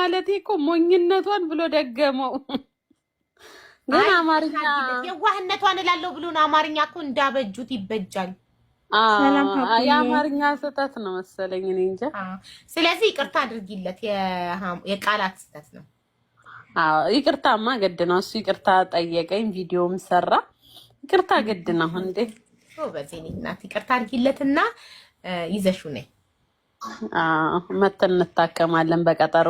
ማለት እኮ ሞኝነቷን ብሎ ደገመው። ግን አማርኛ የዋህነቷን እላለሁ ብሎ ነው። አማርኛ እኮ እንዳበጁት ይበጃል። የአማርኛ ስህተት ነው መሰለኝ፣ እኔ እንጃ። ስለዚህ ይቅርታ አድርጊለት፣ የቃላት ስህተት ነው። ይቅርታማ ግድ ነው። እሱ ይቅርታ ጠየቀኝ፣ ቪዲዮም ሰራ። ይቅርታ ግድ ነው እንዴ? በዚህ እናት ይቅርታ አድርጊለትና ይዘሽው ነይ። መተን እንታከማለን በቀጠሮ።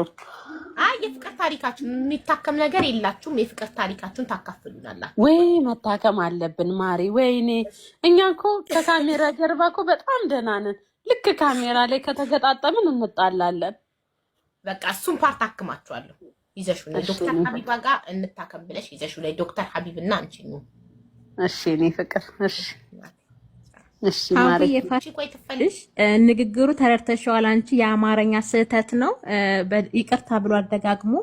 የፍቅር ታሪካችን የሚታከም ነገር የላችሁም። የፍቅር ታሪካችሁን ታካፍሉናላችሁ ወይ? መታከም አለብን ማሪ። ወይኔ እኛ እኮ ከካሜራ ጀርባ እኮ በጣም ደህና ነን። ልክ ካሜራ ላይ ከተገጣጠምን እንጣላለን። በቃ እሱን ፓርት አክማችኋለሁ። ይዘሽው ነይ። ዶክተር ሀቢባ ጋር እንታከም ብለሽ ይዘሽው ነይ። ዶክተር ሀቢብና አንቺ ነው። እሺ እኔ ፍቅር እሺ እሺ ማሪ ንግግሩ ተረድተሽዋል አንቺ። የአማርኛ ስህተት ነው። ይቅርታ ብሎ አደጋግሞ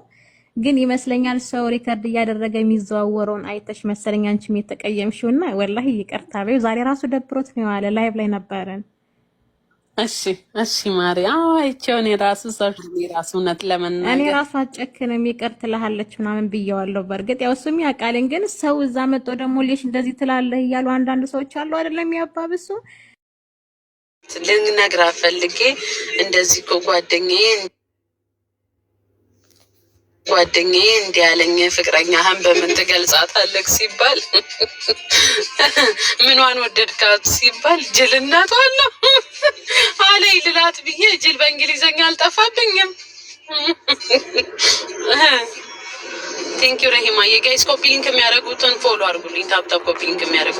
ግን ይመስለኛል ሰው ሪከርድ እያደረገ የሚዘዋወረውን አይተሽ መሰለኝ አንቺም የተቀየምሽውና ወላሂ ይቅርታ በይው። ዛሬ ራሱ ደብሮት ነው ያለ ላይቭ ላይ ነበረን። እሺ እሺ ማሪ አይቼውን የራሱ ሰው የራሱ ነት ለመናገር እኔ ራሱ አጨክንም ይቅር ትልሃለች ምናምን ብየዋለሁ። በርግጥ ያው እሱም ያውቃልን፣ ግን ሰው እዛ መጥቶ ደግሞ ልሽ እንደዚህ ትላለህ እያሉ አንዳንድ ሰዎች አሉ አይደለም ያባብሱ። ልነግርህ ፈልጌ እንደዚህ እኮ ጓደኛዬ እንዲህ ያለኝ ፍቅረኛህን በምን ትገልጻታለህ ሲባል ምኗን ወደድካት ሲባል ጅልነቷን ነው አለኝ ልላት ብዬ ጅል በእንግሊዘኛ አልጠፋብኝም። ቴንኪው ረሂማ። የጋይስ ኮፒ ሊንክ የሚያደርጉትን ፎሎ አድርጉልኝ። ታፕታፕ ኮፒ ሊንክ የሚያደርጉ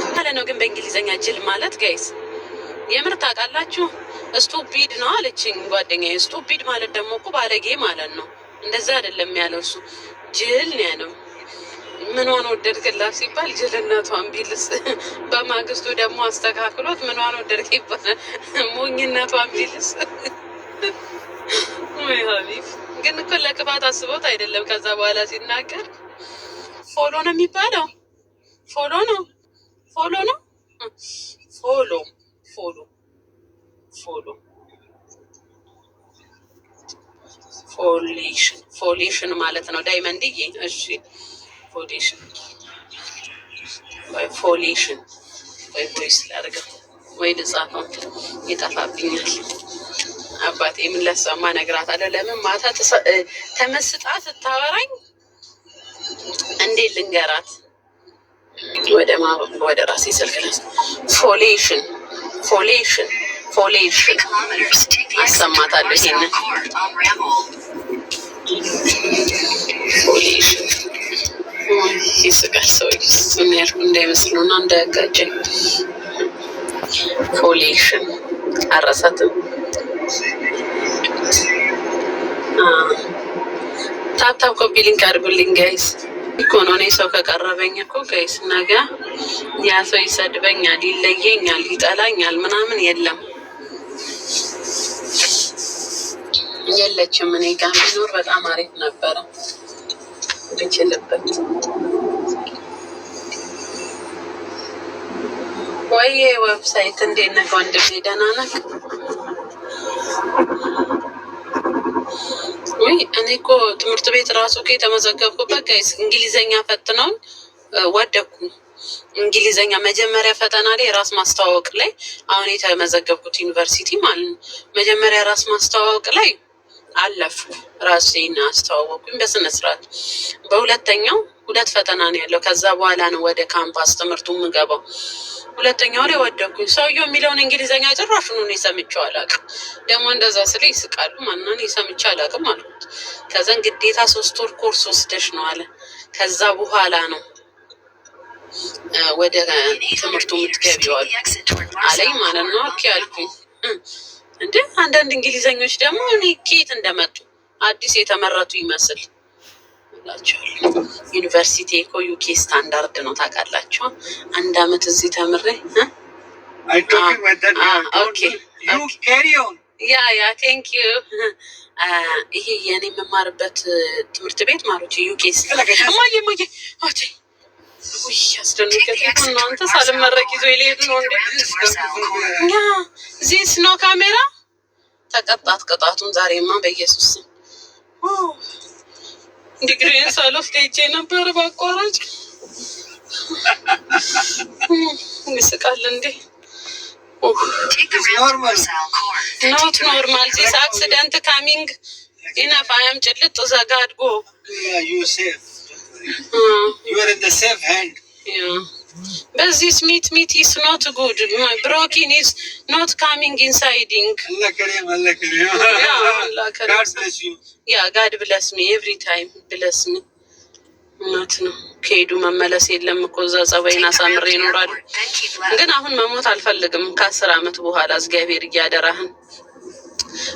ማለት ነው። ግን በእንግሊዘኛ ጅል ማለት ጋይስ የምር ታውቃላችሁ? ስቱፒድ ነው አለችኝ ጓደኛዬ። ስቱፒድ ማለት ደግሞ እኮ ባለጌ ማለት ነው። እንደዛ አይደለም ያለው እሱ፣ ጅል ነው ያለው። ምኗን ወደድክላት ሲባል ጅልነቷን ቢልስ፣ በማግስቱ ደግሞ አስተካክሎት ምኗን ወደድክ ይባላል ሞኝነቷን ቢልስ። ወይ ሀቢብ ግን እኮ ለክፋት አስቦት አይደለም። ከዛ በኋላ ሲናገር ፎሎ ነው የሚባለው። ፎሎ ነው ፎሎ ነው ፎሎ ፎሎ ፎሎ ፎሌሽን ማለት ነው ዳይመንድዬ። እሺ ፎሌሽን ወይ ቮይስ ላድርገው ወይ ልጻፈው ይጠፋብኛል። አባቴ ምን ለሰማ ነግራት አለ። ለምን ማታ ተመስጣ ስታወራኝ እንዴት ልንገራት? ወደ ራሴ ስልክ ፎሌሽን አሰማታለሁ። ይሄንን ፎሌሽን ይስቃል ሰው እሱን ያልኩ እንዳይመስለው እና እንዳያጋጨኝ። ፎሌሽን አረሳትም። ታፕታፕ ኮፒ ሊንክ አድርጉልኝ ጋይስ። እኮ ነው እኔ ሰው ከቀረበኝ እኮ ጋይስ ነገ ያ ሰው ይሰድበኛል፣ ይለየኛል፣ ይጠላኛል ምናምን የለም። የለችም። እኔ ጋር ቢኖር በጣም አሪፍ ነበረ ብችልበት። ወይ ዌብሳይት እንዴት ነህ ወንድሜ? ደህና ነህ? ወይ እኔ እኮ ትምህርት ቤት ራሱ እኮ የተመዘገብኩበት ጋይስ እንግሊዘኛ ፈትነውን ወደኩ። እንግሊዘኛ መጀመሪያ ፈተና ላይ ራስ ማስተዋወቅ ላይ አሁን የተመዘገብኩት ዩኒቨርሲቲ ማለት ነው። መጀመሪያ ራስ ማስተዋወቅ ላይ አለፉ። ራሴን አስተዋወቁኝ በስነ ስርዓት። በሁለተኛው 2 ፈተና ነው ያለው። ከዛ በኋላ ነው ወደ ካምፓስ ትምህርቱ የምገባው። ሁለተኛው ላይ ወደኩኝ። ሰውየው የሚለውን እንግሊዘኛ ጭራሹን ነው ሰምቼው አላውቅም። ደግሞ እንደዛ ስለ ይስቃሉ ማንናን ሰምቼ አላውቅም አልኩት። ከዛን ግዴታ 3 ወር ኮርስ ወስደሽ ነው አለ። ከዛ በኋላ ነው ወደ ትምህርቱ የምትገቢው አለኝ ማለት ነው። ኦኬ አልኩኝ። እንደ አንዳንድ እንግሊዘኞች ደግሞ እኔ ከየት እንደመጡ አዲስ የተመረቱ ይመስል እላቸዋለሁ። ዩኒቨርሲቲ እኮ ዩኬ ስታንዳርድ ነው ታውቃላችሁ። 1 አመት እዚህ ተምሬ ያ ቴንክ ዩ። ይሄ የኔ የምማርበት ትምህርት ቤት ማለት ዩኬ ውይ አስደነገጠኝ። እናንተ ሳልመረቅ ይዞ የሌሉ ነው እንዴ? እዚህ ነው ካሜራ ተቀጣት ቅጣቱን ዛሬማ በኢየሱስ ዲግሪን ሳልወስድ ሄጄ ነበር በአቋራጭ። ይስቃል እንዴ? ኖት ኖርማል ዚስ አክሲደንት ካሚንግ ኢነፍ አያም ጭልጥ ዘጋ አድጎ በዚህ ሚት ኢስ ኖት ጉድ ብሮኪን ኢስ ኖት ካሚንግ ኢንሳይዲንግ ያ ጋድ ብለስ ሚ ኤቭሪ ታይም ብለስ ሚ እናት ነው። ከሄዱ መመለስ የለም እኮ እዛ ጸባይን አሳምሬ ይኖራሉ። ግን አሁን መሞት አልፈልግም። ከ10 ዓመት በኋላ እግዚአብሔር እያደራህን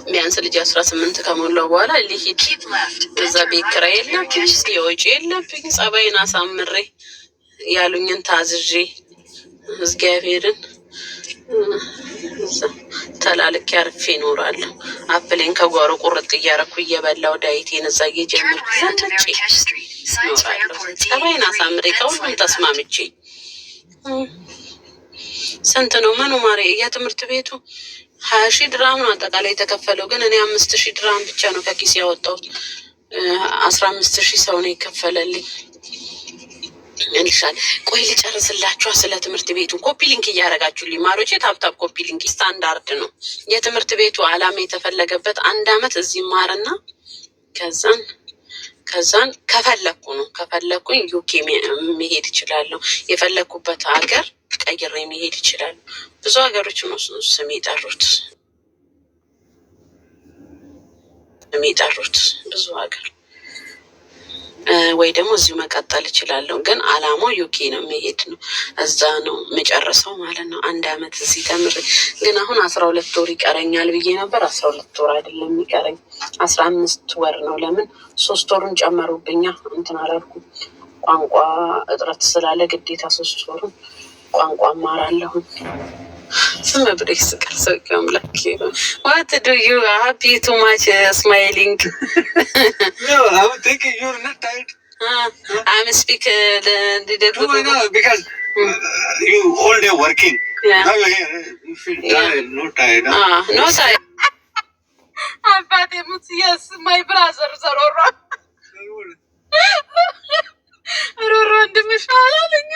ቢያንስ ልጅ 18 ከሞላው በኋላ ሊሂድ። እዛ ቤት ኪራይ የለብኝ፣ የወጪ የለብኝ። ጸባይን አሳምሬ ያሉኝን ታዝዤ እግዚአብሔርን ተላልክ ያርፌ እኖራለሁ። አፕሌን ከጓሮ ቁርጥ እያረኩ እየበላው ዳይቴን እዛ እየጀመርኩ ዘንጬ እኖራለሁ። ጸባይን አሳምሬ ከሁሉም ተስማምቼ። ስንት ነው ምኑ ማሬ? የትምህርት ቤቱ 20,000 ድራም ነው አጠቃላይ የተከፈለው። ግን እኔ 5,000 ድራም ብቻ ነው ከኪስ ያወጣሁት። 15,000 ሰው ነው የከፈለልኝ። እንልሻል። ቆይ ልጨርስላችኋ ስለ ትምህርት ቤቱ። ኮፒ ሊንክ እያደረጋችሁልኝ ማሮቼ፣ ታብታብ ኮፒ ሊንክ። ስታንዳርድ ነው የትምህርት ቤቱ ዓላማ የተፈለገበት 1 ዓመት እዚህ ማርና ከዛን ከፈለኩኝ ዩኬ መሄድ ይችላለሁ። የፈለኩበት ሀገር ቀይሬ መሄድ ይችላሉ። ብዙ ሀገሮች ነው ስም የጠሩት ብዙ ሀገር ወይ ደግሞ እዚሁ መቀጠል እችላለሁ። ግን አላማው ዩኬ ነው፣ መሄድ ነው። እዛ ነው የምጨርሰው ማለት ነው። 1 ዓመት እዚህ ተምሬ ግን አሁን 12 ወር ይቀረኛል ብዬ ነበር። 12 ወር አይደለም የሚቀረኝ 15 ወር ነው። ለምን 3 ወሩን ጨመሩብኛ? እንትን አላልኩም። ቋንቋ እጥረት ስላለ ግዴታ 3 ወሩን ቋንቋ እማራለሁኝ። ስም ብሬ ስቀር ሰው አምላክ ዋት ዱ ዩ ሃፒ ቱ ማች ስማይሊንግ I'm speak because you all day working. Now you're here. You feel tired, no tired. No tired. Abate mut yes, my brother Zarora. Roro እንደምሻላ ለኛ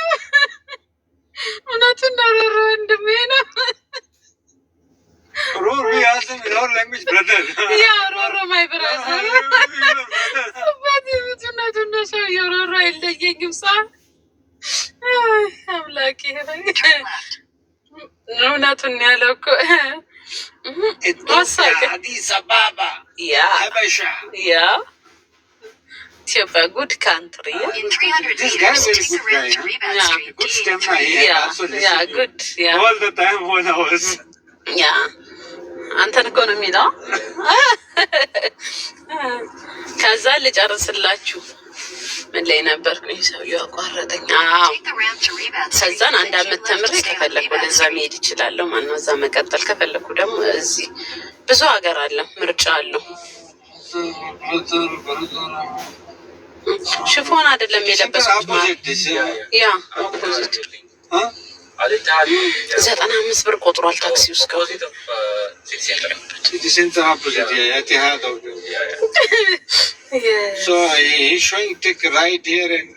እውነቱን ነው። ሮሮ ወንድሜ ነው። Roro has in our language brother. Yeah, Roro my brother. But እውነቱን ነው። ሰው የሮሮ አይለየኝም። ሳ አምላኬ እውነቱን ያለው እኮ አዲስ አበባ ሀበሻ Ethiopia, good country. In 300 meters, take the rail to Rebound Street. Good stamina. Good. Yeah. All the time 1 hour. Yeah. አንተን እኮ ነው የሚለው። ከዛ ልጨርስላችሁ። ምን ላይ ነበርኩኝ? ሰውዬው አቋረጠኝ። ከዛን 1 ዓመት ተምሬ ከፈለኩ ወደዛ መሄድ እችላለሁ። ማነው እዛ መቀጠል ከፈለኩ ደግሞ እዚህ ብዙ ሀገር አለ፣ ምርጫ አለው። ሽፎን አይደለም የለበሱት ማለት ያ ኦፖዚት 95 ብር ቆጥሯል ታክሲ ውስጥ So he's showing take right here and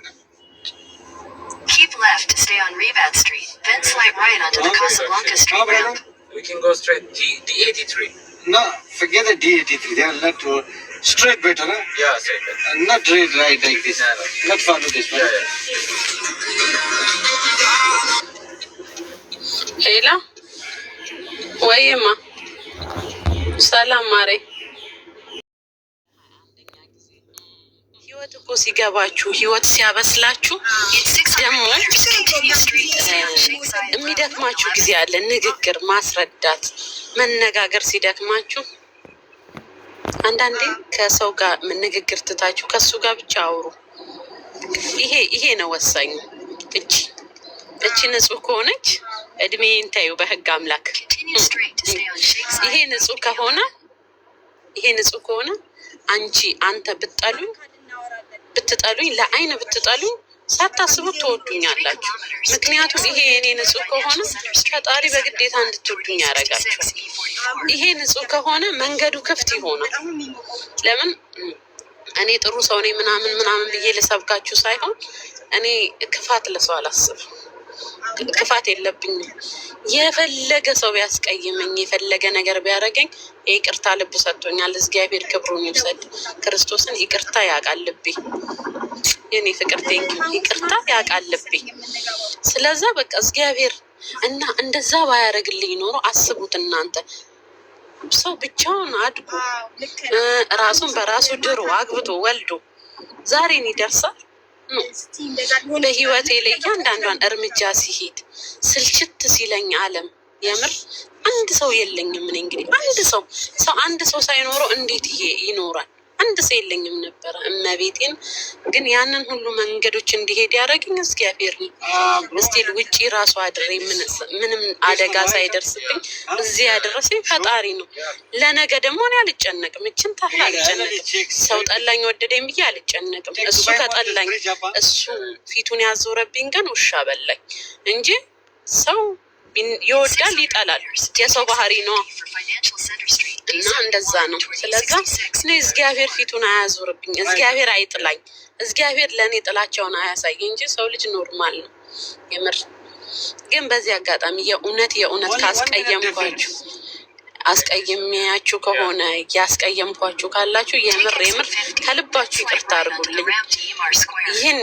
keep left to stay on Rebound Street, then slight right onto the Casablanca Street ramp. We can go straight D83. No, forget the D83. They are not straight better, huh? Yeah, straight better. Not straight right like this. Not follow this one. ሄላ ወይማ ሰላም ማሬ። ህይወት እኮ ሲገባችሁ፣ ህይወት ሲያበስላችሁ ደግሞ የሚደክማችሁ ጊዜ አለ። ንግግር፣ ማስረዳት፣ መነጋገር ሲደክማችሁ አንዳንዴ ከሰው ጋር ንግግር ትታችሁ ከሱ ጋር ብቻ አውሩ። ይሄ ነው ወሳኙ። እቺ ንጹህ ከሆነች እድሜን ታዩ በህግ አምላክ። ይሄ ንጹህ ከሆነ አንተ ብትጠሉኝ ለአይን ብትጠሉኝ ሳታስቡት ትወዱኛላችሁ። ምክንያቱም ይሄ የኔ ንጹህ ከሆነ ፈጣሪ በግዴታ እንድትወዱኝ ያደርጋችሁ። ይሄ ንጹህ ከሆነ መንገዱ ክፍት ይሆናል። ለምን እኔ ጥሩ ሰው ነኝ ምናምን ብዬ ልሰብካችሁ ሳይሆን እኔ ክፋት ለሰው አላስብም። ክፋት የለብኝም። የፈለገ ሰው ቢያስቀይመኝ የፈለገ ነገር ቢያደርገኝ ይቅርታ ልብ ሰጥቶኛል። እግዚአብሔር ክብሩን ይውሰድ። ክርስቶስን ይቅርታ ያውቃል ልቤ። የኔ ፍቅር ይቅርታ ያውቃል ልቤ። ስለዛ በቃ እግዚአብሔር እና እንደዛ ባያደርግልኝ ኖሮ አስቡት እናንተ ሰው ብቻውን አድጎ ራሱን በራሱ ድሮ አግብቶ ወልዶ ዛሬን ይደርሳል። በህይወቴ ላይ እያንዳንዷን እርምጃ ሲሄድ ስልችት ሲለኝ ዓለም የምር አንድ ሰው የለኝም። እኔ እንግዲህ አንድ ሰው ሳይኖረው እንዴት ይሄ ይኖራል? አንድ ሰው የለኝም ነበረ። እመቤቴን ግን ያንን ሁሉ መንገዶች እንዲሄድ ያደረግኝ እግዚአብሔር ነው። እስቲል ውጪ ራሱ አድሬ ምንም አደጋ ሳይደርስብኝ እዚህ ያደረሰኝ ፈጣሪ ነው። ለነገ ደግሞ እኔ አልጨነቅም። እችን ታህል አልጨነቅም። ሰው ጠላኝ ወደደኝ ብዬ አልጨነቅም። እሱ ከጠላኝ እሱ ፊቱን ያዞረብኝ ግን ውሻ በላኝ እንጂ ሰው ይወዳል ይጠላል፣ የሰው ባህሪ ነው እና እንደዛ ነው። ስለዛ እኔ እግዚአብሔር ፊቱን አያዞርብኝ፣ እግዚአብሔር አይጥላኝ፣ እግዚአብሔር ለእኔ ጥላቸውን አያሳይ እንጂ ሰው ልጅ ኖርማል ነው የምር። ግን በዚህ አጋጣሚ የእውነት ካስቀየምኳችሁ አስቀየሚያችሁ ከሆነ ያስቀየምኳችሁ ካላችሁ የምር ከልባችሁ ይቅርታ አድርጉልኝ። ይህን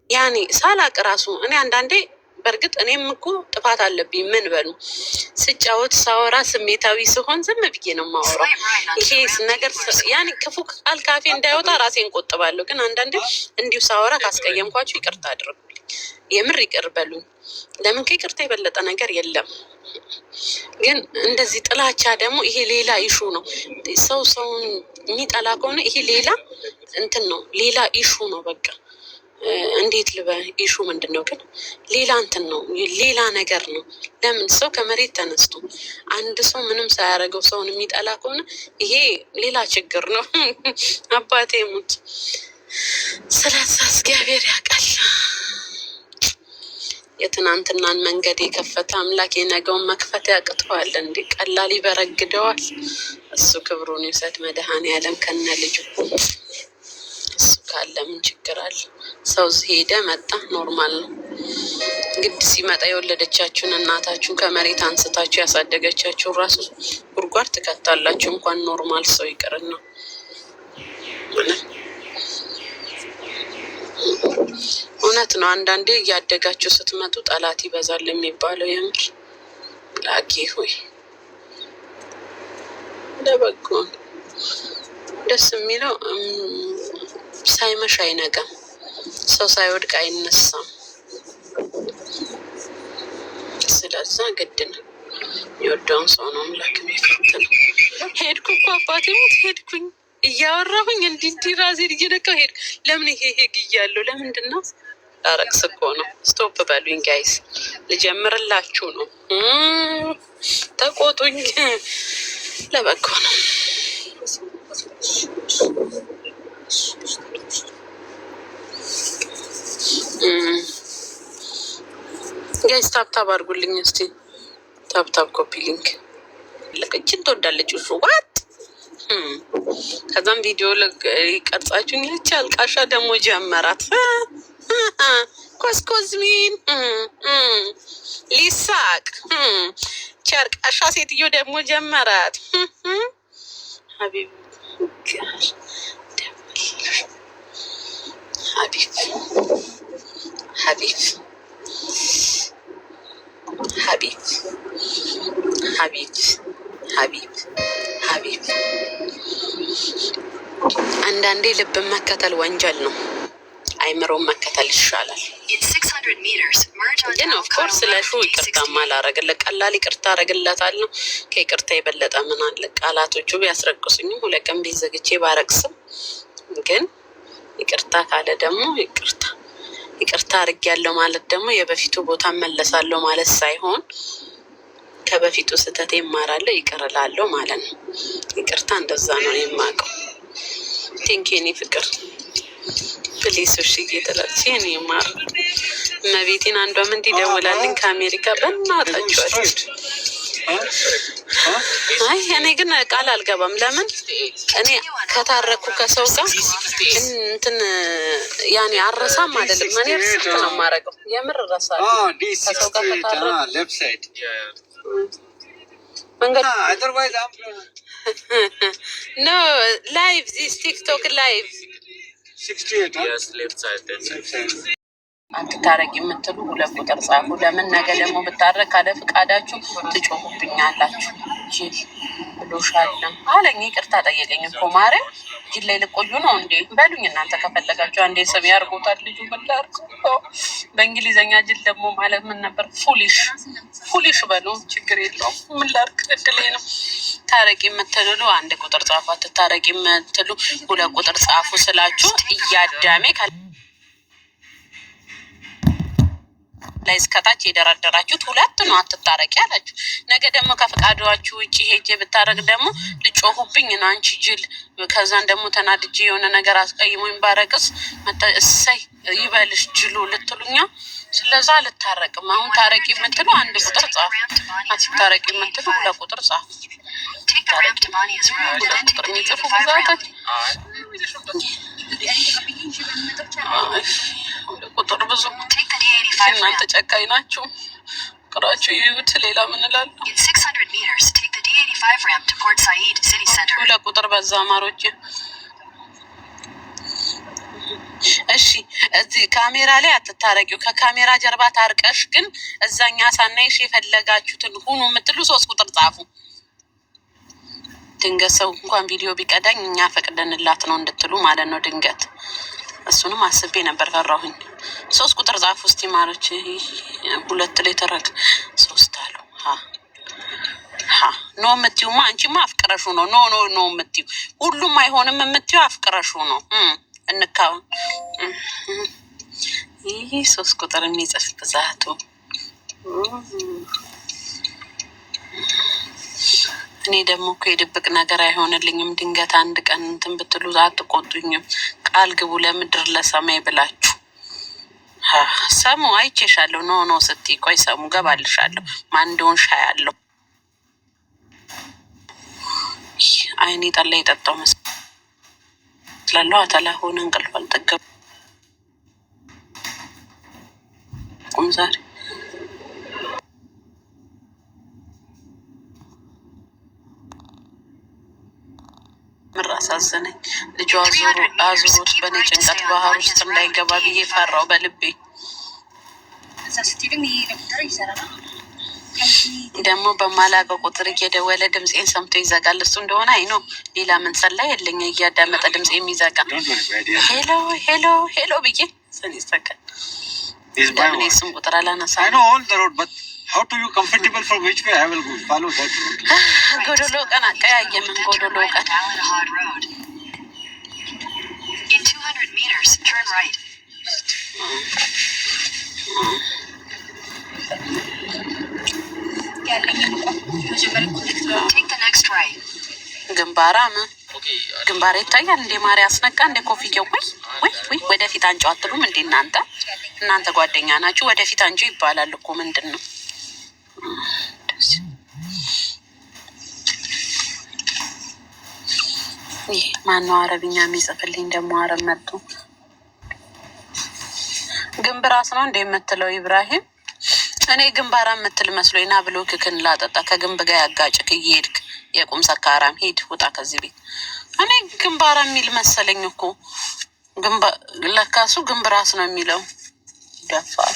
ያኔ ሳላቅ ራሱ እኔ አንዳንዴ በእርግጥ እኔም እኮ ጥፋት አለብኝ። ምን በሉ ስጫወት ሳወራ ስሜታዊ ስሆን ዝም ብዬ ነው የማወራው። ይሄ ነገር ያኔ ክፉ ቃል ካፌ እንዳይወጣ ራሴን ቆጥባለሁ። ግን አንዳንዴ እንዲሁ ሳወራ ካስቀየምኳችሁ ይቅርታ አድርጉልኝ፣ የምር ይቅር በሉኝ። ለምን ከይቅርታ የበለጠ ነገር የለም። ግን እንደዚህ ጥላቻ ደግሞ ይሄ ሌላ ኢሹ ነው። ሰውን የሚጠላ ከሆነ ይሄ ሌላ እንትን ነው፣ ሌላ ኢሹ ነው። በቃ እንዴት ልበል? ኢሹ ምንድን ነው ግን? ሌላ እንትን ነው፣ ሌላ ነገር ነው። ለምን ሰው ከመሬት ተነስቶ አንድ ሰው ምንም ሳያደርገው ሰውን የሚጠላ ከሆነ ይሄ ሌላ ችግር ነው። አባቴ ሙት። ስለዛ እግዚአብሔር ያውቃል። የትናንትናን መንገድ የከፈተ አምላክ የነገውን መክፈት ያቅተዋል እንዴ? ቀላል ይበረግደዋል። እሱ ክብሩን ይውሰድ መድኃኔዓለም ከነ ልጁ። እሱ ካለ ምን ችግር አለ? ሰው ሄደ መጣ ኖርማል ነው። ግድ ሲመጣ የወለደቻችሁን እናታችሁን ከመሬት አንስታችሁ ያሳደገቻችሁን ራሱ ጉድጓድ ትከታላችሁ። እንኳን ኖርማል ሰው ይቅርና እውነት ነው። አንዳንዴ እያደጋችሁ ስትመጡ ጠላት ይበዛል የሚባለው የምር ላኪ ሆይ ለበጎ ደስ የሚለው ሳይመሽ አይነጋም፣ ሰው ሳይወድቅ አይነሳም። ስለዛ ግድ ነው የወደውን ሰው ነው አምላክ የሚፈትነው። ሄድኩ እኮ አባቴ ሞት ሄድኩኝ እያወራሁኝ እንዲህ ራሴን እየነካሁ ሄድኩ። ለምን ይሄ ግያለሁ? ለምንድን ነው? ላረቅስ እኮ ነው። ስቶፕ በሉኝ ጋይስ፣ ልጀምርላችሁ ነው። ተቆጡኝ፣ ለበጎ ነው። ጋይስ ታብታብ አድርጉልኝ እስቲ፣ ታብታብ ኮፒ ሊንክ። ለቅችን ትወዳለች እሱ ዋት። ከዛም ቪዲዮ ቀርጻችሁኝ ይህች አልቃሻ ደግሞ ጀመራት። ኮስኮዝሚን ሊሳቅ ቸርቃሻ ሴትዮ ደግሞ ጀመራት። ሀቢብ ሀቢብ ሀቢብ ሀቢብ ሀቢብ ሀቢብ ሀቢብ አንዳንዴ ልብን መከተል ወንጀል ነው፣ አይምሮን መከተል ይሻላል። ግን ኦፍኮርስ ለሹ ይቅርታ ማላረግለት ቀላል ይቅርታ አረግለታለሁ። ከይቅርታ የበለጠ ምን አለ? ቃላቶቹ ቢያስረቅሱኝም ሁለት ቀን ቤት ዘግቼ ባረቅስም፣ ግን ይቅርታ ካለ ደግሞ ይቅርታ አድርጌያለሁ ማለት ደግሞ የበፊቱ ቦታ መለሳለሁ ማለት ሳይሆን ከበፊቱ ስህተት ይማራለሁ ይቅር እላለሁ ማለት ነው። ይቅርታ እንደዛ ነው የማውቀው። ቴንኪኒ ፍቅር ፕሊስ እሺ እየተላች እኔ ማር መቤቴን አንዷ ምን ይደውላልኝ ከአሜሪካ በእናታችሁ አይ እኔ ግን ቃል አልገባም። ለምን እኔ ከታረኩ ከሰው ጋር እንትን ያኔ አረሳም አይደለም። እኔ ርስት ነው የማደርገው። የምር እረሳለሁ ከሰው ጋር ከታረኩ መንገድ ኖ ላይቭ ዚስ ቲክቶክ ላይቭ 68 Yes, left side. That's it. አትታረቂ የምትሉ 2 ቁጥር ጻፉ። ለምን ነገ ደግሞ ብታረቅ ካለ ፍቃዳችሁ ትጮሁብኛላችሁ። ጅል ብሎሻለም አለኝ። ይቅርታ ጠየቀኝ እኮ ማርያም። ጅል ላይ ልቆዩ ነው እንዴ በሉኝ እናንተ ከፈለጋችሁ። አንዴ ስም ያርጎታል ልጁ ብላርኩ። በእንግሊዘኛ ጅል ደግሞ ማለት ምን ነበር? ፉሊሽ በሉ። ችግር የለውም። ምን ላርክ እድሌ ነው። ታረቂ የምትሉ 1 ቁጥር ጻፉ። አትታረቂ የምትሉ 2 ቁጥር ጻፉ ስላችሁ እያዳሜ ላይ እስከታች የደረደራችሁት 2 ነው። አትታረቂ አላችሁ። ነገ ደግሞ ከፍቃዳችሁ ውጪ ሄጄ ብታረቅ ደግሞ ልጮሁብኝ ነው አንቺ ጅል። ከዛን ደግሞ ተናድጄ የሆነ ነገር አስቀይሞኝ ባረቅስ እሰይ ይበልሽ ጅሉ ልትሉኛ። ስለዛ ልታረቅም። አሁን ታረቂ የምትሉ 1 ቁጥር ጻፉ። አትታረቂ የምትሉ 2 ቁጥር ጻፉ። ታረቂ 2 ቁጥር የሚጽፉ ብዛቶች ቁጥር ብዙ እናንተ ጨካኝ ናችሁ። ቅራችሁ ይዩት። ሌላ ምን እላለሁ? 2 ቁጥር በዛ አማሮች። እሺ እዚህ ካሜራ ላይ አትታረቂው። ከካሜራ ጀርባ ታርቀሽ ግን እዛኛ ሳናይሽ የፈለጋችሁትን ሁኑ የምትሉ 3 ቁጥር ጻፉ። ድንገት ሰው እንኳን ቪዲዮ ቢቀዳኝ እኛ ፈቅደንላት ነው እንድትሉ ማለት ነው። ድንገት እሱንም አስቤ ነበር ፈራሁኝ። 3 ቁጥር ጻፉ እስቲ ማሮች። 2 ላይ ተረክ 3 አሉ። ኖ የምትይውማ አንቺማ አፍቅረሹ ነው። ኖ የምትይው ሁሉም አይሆንም የምትይው አፍቅረሹ ነው። እንካው ይህ 3 ቁጥር የሚጽፍ ብዛቱ። እኔ ደግሞ እኮ የድብቅ ነገር አይሆንልኝም። ድንገት አንድ ቀን እንትን ብትሉ አትቆጡኝም። ቃል ግቡ ለምድር ለሰማይ ብላችሁ። ሰሙ አይቼሻለሁ። ኖ ስትይ ቆይ ሰሙ ገባልሻለሁ። ማን እንደሆንሽ አያለሁ። አይኔ ጠላ የጠጣው መስላለሁ። አተላ ሆነ እንቅልፍ አልጠገብኩም ዛሬ። ምር አሳዘነኝ። ልጇ አዙሮት በእኔ ጭንቀት ባህር ውስጥ እንዳይገባ ብዬ ፈራው በልቤ። ደግሞ በማላውቀው ቁጥር እየደወለ ድምፄን ሰምቶ ይዘጋል። እሱ እንደሆነ አይ ነው። ሌላ ምን ሰላ የለኝ እያዳመጠ ድምፄ የሚዘጋ ሄሎ ብዬ ስን ይዘጋል። ለምን የሱን ቁጥር አላነሳ? How do you comfortable for which way I will go? Follow that road. ጎዶሎ ቀን አቀያየምን። ጎዶሎ ቀን In 200 meters, turn right. Take the next right. ግንባሬ ይታያል እንዴ? ማሪ አስነቃ እንደ ኮፍያው። ወይ ወደፊት አንቺ አትሉም እንዴ እናንተ ጓደኛ ናችሁ። ወደፊት አንቺ ይባላል እኮ ምንድን ነው? ይህ ማነው አረብኛ የሚጽፍልኝ ደግሞ? አረብ መጡ። ግንብ ራስ ነው እንደ የምትለው ኢብራሂም። እኔ ግንባራ የምትል መስሎኝ ና ብሎ ክክን ላጠጣ ከግንብ ጋር ያጋጭክ እየሄድክ የቁም ሰካራም ሂድ ውጣ ከዚህ ቤት። እኔ ግንባራ የሚል መሰለኝ እኮ ለካሱ ግንብ ራስ ነው የሚለው። ደፋር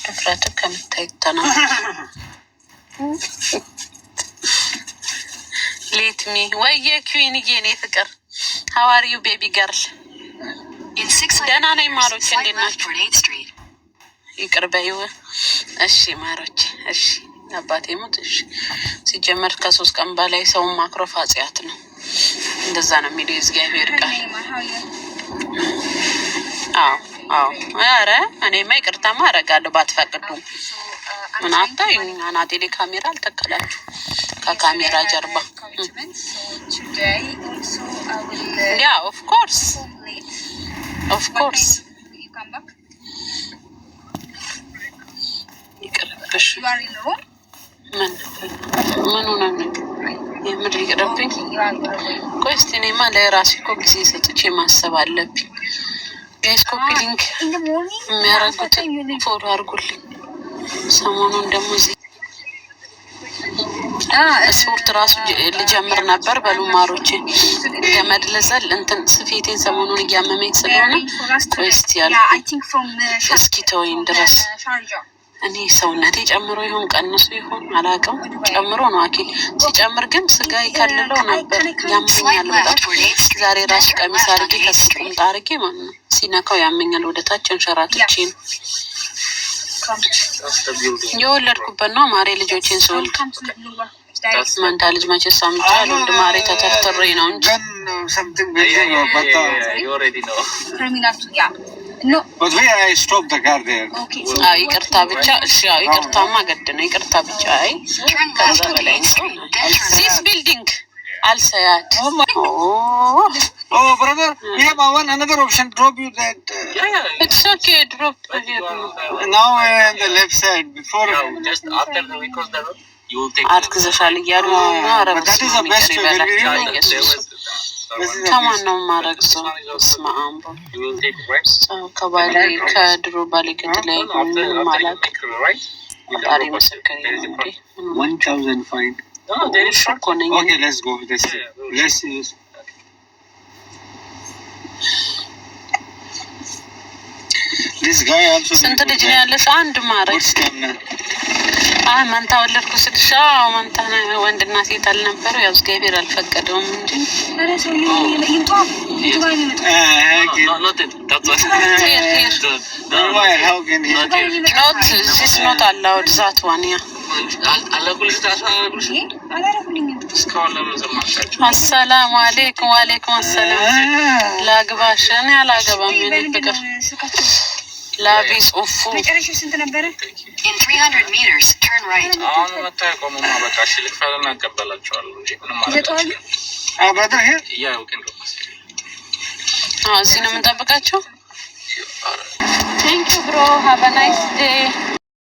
ድፍረት ከምታይተና ሌትሚ ወየ ኩዊንዬ እኔ ፍቅር ሀዋሪዩ ቤቢ ገርል ደህና ነኝ ማሮች፣ እንዴት ናችሁ? ይቅር በይው እሺ ማሮች። እሺ አባቴ ሞት። እሺ ሲጀመር ከ3 ቀን በላይ ሰውን ማክሮፍ ኃጢአት ነው። እንደዛ ነው የሚለው እግዚአብሔር ቃል። አዎ ኧረ እኔማ ይቅርታማ አደርጋለሁ ባትፈቅዱ። ምን አታዩኝ? አናቴ ላይ ካሜራ አልተከላችሁ ከካሜራ ጀርባ። ያ ኦፍ ኮርስ ይቅርብሽ። ምን ሆነ ነው የምር ይቅርብኝ። ቆይ እስቲ እኔማ ለራሴ እኮ ጊዜ ሰጥቼ ማሰብ አለብኝ። ጋይስ ኮፒ ሊንክ የሚያደርጉት ፎሎ አድርጉልኝ። ሰሞኑን ደግሞ እዚህ ስፖርት ራሱ ልጀምር ነበር። በሉ ማሮቼ ገመድ ልዘል እንትን ስፌቴን ሰሞኑን እያመመኝ ስለሆነ ቆይ እስቲ ያልኩኝ እስኪ ተወኝ ድረስ እኔ ሰውነቴ ጨምሮ ይሆን ቀንሶ ይሆን አላውቅም። ጨምሮ ነው አኪል ሲጨምር ግን ስጋ ይከልለው ነበር ያመኛል በጣም። ዛሬ ራሱ ቀሚስ አድርጌ ከስር ቁምጣ አድርጌ ማለት ነው ሲነካው ያመኛል። ወደ ታች እንሸራትቼ ነው የወለድኩበት ነው ማሬ። ልጆቼን ስወልድ መንታ ልጅ መቼስ ሳምጫል ወልድ ማሬ ተተርትሬ ነው እንጂ ይቅርታ ብቻ እሺ። ይቅርታማ ገድ ነው ይቅርታ ብቻ። አይ ከዛ በላይ ነው ዚስ ቢልዲንግ አልሰያድ Oh, brother, we have another option. Drop you that. It's okay. Drop. Now on the left side. Before. Just after the record, you will take. Ask the Shali Yaru. But that is the best way. Come on, no Marakso. Smaambo. You will take right. So, Kabali, Kadru, Balikatele, Malak. Right. Ari Masakari. 1,000 fine. No, there is short. Okay, let's go. Let's see. This guy also. ስንት ልጅ ነው ያለሽ? አንድ ማረግ መንታ ወለድኩ ስልሻ መንታ ወንድና ሴት አልነበረው። ያው እግዚአብሔር አልፈቀደውም እንጂ not allowed that one. አሰላሙ አለይኩም ወአለይኩም ሰላም። ላግባሽ እኔ አላገባም። ምን ፍቅር ላቢስ ኡፉ መጨረሻው ስንት ነበረ? In 300 meters turn right. አሁን መታቆሙ በቃ እሺ ልክፈልና እንቀበላቸዋለሁ እንጂ ምንም ማለት ነው። brother here? Yeah, we can go. እዚህ ነው የምንጠብቃቸው። Thank you bro, have a nice day.